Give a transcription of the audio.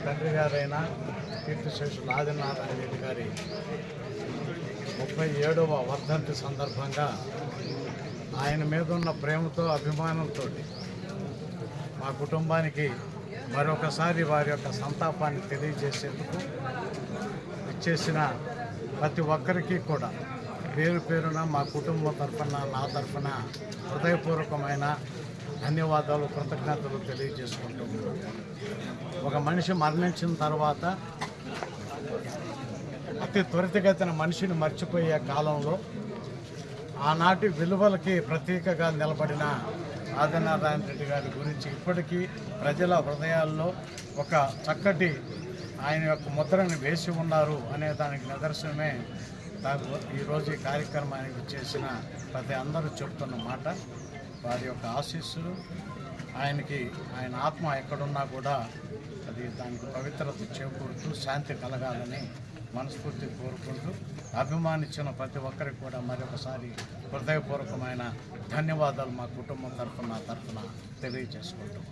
తండ్రి గారైన కీర్తిశేషులు ఆదినారాయణ రెడ్డి గారి 37వ వర్ధంతి సందర్భంగా ఆయన మీద ఉన్న ప్రేమతో అభిమానంతో మా కుటుంబానికి మరొకసారి వారి యొక్క సంతాపాన్ని తెలియజేసేందుకు ఇచ్చేసిన ప్రతి ఒక్కరికి కూడా పేరు పేరున మా కుటుంబం తరఫున నా తరఫున హృదయపూర్వకమైన ధన్యవాదాలు కృతజ్ఞతలు తెలియజేసుకుంటున్నాను. ఒక మనిషి మరణించిన తర్వాత అతి త్వరితగతిన మనిషిని మర్చిపోయే కాలంలో ఆనాటి విలువలకి ప్రతీకగా నిలబడిన ఆదినారాయణ రెడ్డి గారి గురించి ఇప్పటికీ ప్రజల హృదయాల్లో ఒక చక్కటి ఆయన యొక్క ముద్రని వేసి ఉన్నారు అనే దానికి నిదర్శనమే ఈరోజు ఈ కార్యక్రమానికి చేసిన ప్రతి అందరూ చెప్తున్న మాట. వారి యొక్క ఆశీస్సులు ఆయన ఆత్మ ఎక్కడున్నా కూడా అది దానికి పవిత్రత చేకూరుతూ శాంతి కలగాలని మనస్ఫూర్తి కోరుకుంటూ అభిమానించిన ప్రతి ఒక్కరికి కూడా మరొకసారి హృదయపూర్వకమైన ధన్యవాదాలు మా కుటుంబం తరఫున తెలియజేసుకుంటాం.